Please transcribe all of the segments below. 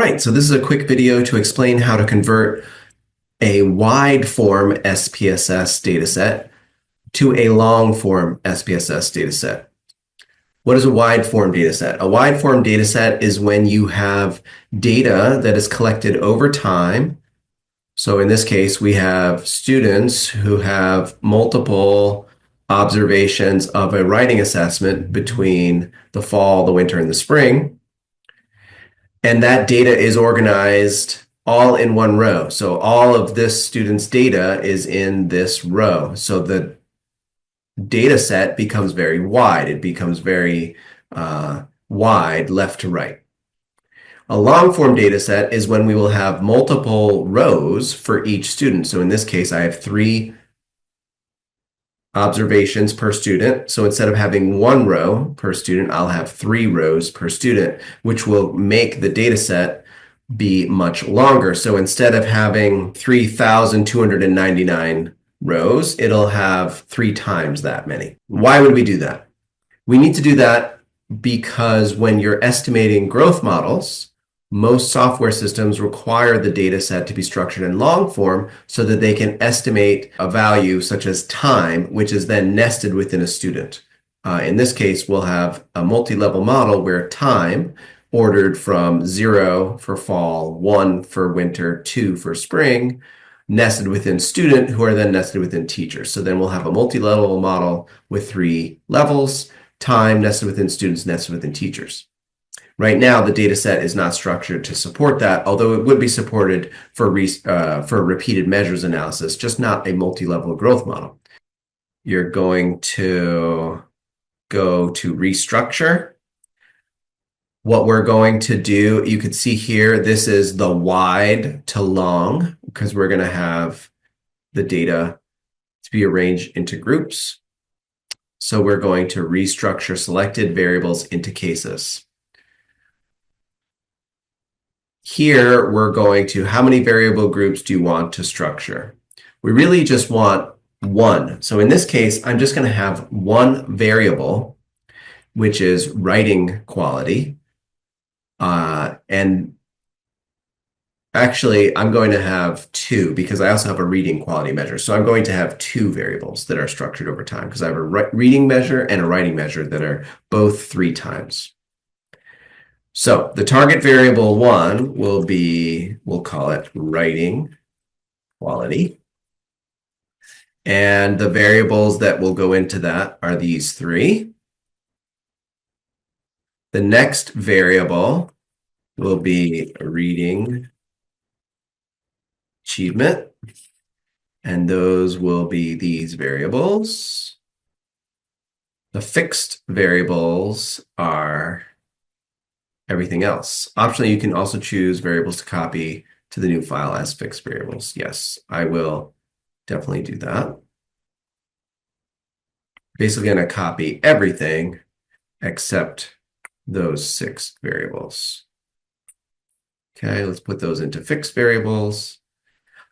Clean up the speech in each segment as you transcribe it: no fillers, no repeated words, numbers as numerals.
right, so this is a quick video to explain how to convert a wide form SPSS dataset to a long form SPSS dataset. What is a wide form dataset? A wide form dataset is when you have data that is collected over time. So in this case, we have students who have multiple observations of a writing assessment between the fall, the winter, and the spring. And that data is organized all in one row. So all of this student's data is in this row. So the data set becomes very wide. It becomes very wide left to right. A long form data set is when we will have multiple rows for each student. So in this case, I have 3 observations per student. So instead of having 1 row per student, I'll have 3 rows per student, which will make the data set be much longer. So instead of having 3,299 rows, it'll have 3 times that many. Why would we do that? We need to do that because when you're estimating growth models, most software systems require the data set to be structured in long form so that they can estimate a value such as time, which is then nested within a student. In this case, we'll have a multi-level model where time ordered from 0 for fall, 1 for winter, 2 for spring, nested within student, who are then nested within teacher. So then we'll have a multi-level model with 3 levels, time nested within students, nested within teachers. Right now, the data set is not structured to support that, although it would be supported for repeated measures analysis, just not a multi-level growth model. You're going to go to Restructure. What we're going to do, you can see here, this is the wide to long, because we're going to have the data to be arranged into groups. So we're going to restructure selected variables into cases. Here, we're going to, how many variable groups do you want to structure? We really just want 1. So in this case, I'm just going to have 1 variable, which is writing quality. And actually, I'm going to have 2 because I also have a reading quality measure. So I'm going to have 2 variables that are structured over time because I have a reading measure and a writing measure that are both 3 times. So the target variable 1 will be, we'll call it writing quality. And the variables that will go into that are these 3. The next variable will be reading achievement. And those will be these variables. The fixed variables are everything else. Optionally, you can also choose variables to copy to the new file as fixed variables. Yes, I will definitely do that. Basically, going to copy everything except those 6 variables. Okay, let's put those into fixed variables.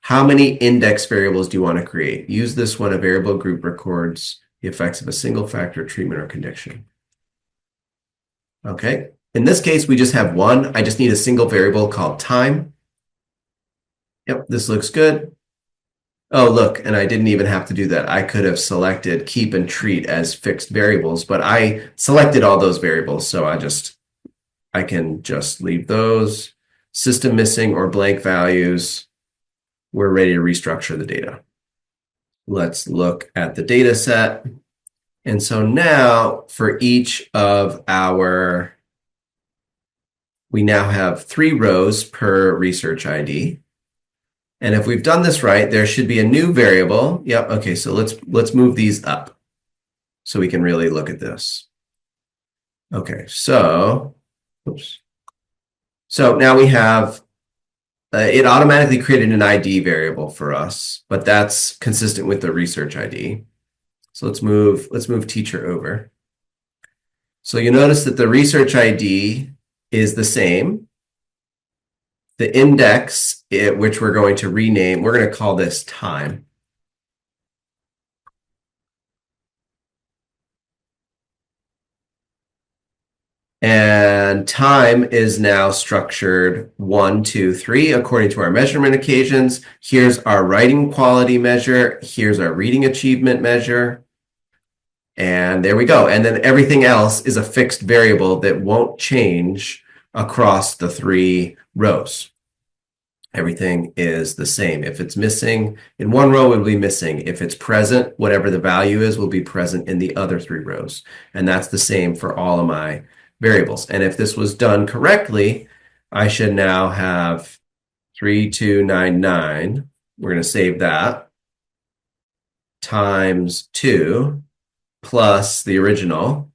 How many index variables do you want to create? Use this when a variable group records the effects of a single factor treatment or condition. Okay. In this case, we just have 1. I just need a single variable called time. Yep, this looks good. Oh, look, and I didn't even have to do that. I could have selected keep and treat as fixed variables, but I selected all those variables, so I can just leave those. System missing or blank values. We're ready to restructure the data. Let's look at the data set. And so now for each of our, we now have 3 rows per research ID. And if we've done this right, there should be a new variable. Yep, okay, so let's move these up so we can really look at this. Okay, so, oops. So now we have, it automatically created an ID variable for us, but that's consistent with the research ID. So let's move teacher over. So you notice that the research ID is the same. The index, which we're going to rename, we're going to call this time. And time is now structured 1, 2, 3 according to our measurement occasions. Here's our writing quality measure. Here's our reading achievement measure. And there we go. And then everything else is a fixed variable that won't change across the 3 rows. Everything is the same. If it's missing in one row, it will be missing. If it's present, whatever the value is will be present in the other 3 rows. And that's the same for all of my variables. And if this was done correctly, I should now have 3299. We're going to save that times 2 plus the original.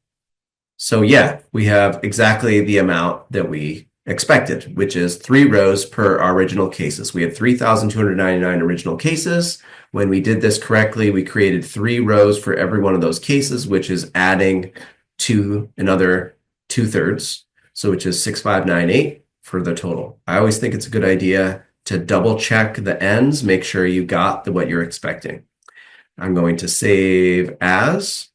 So yeah, we have exactly the amount that we expected, which is 3 rows per our original cases. We had 3,299 original cases. When we did this correctly, we created 3 rows for every one of those cases, which is adding to another 2/3, so which is 6,598 for the total. I always think it's a good idea to double check the ends, make sure you got what you're expecting. I'm going to save as,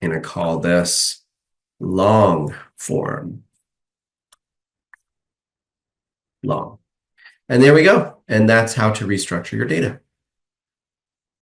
and I call this long form. Long. And there we go. And that's how to restructure your data.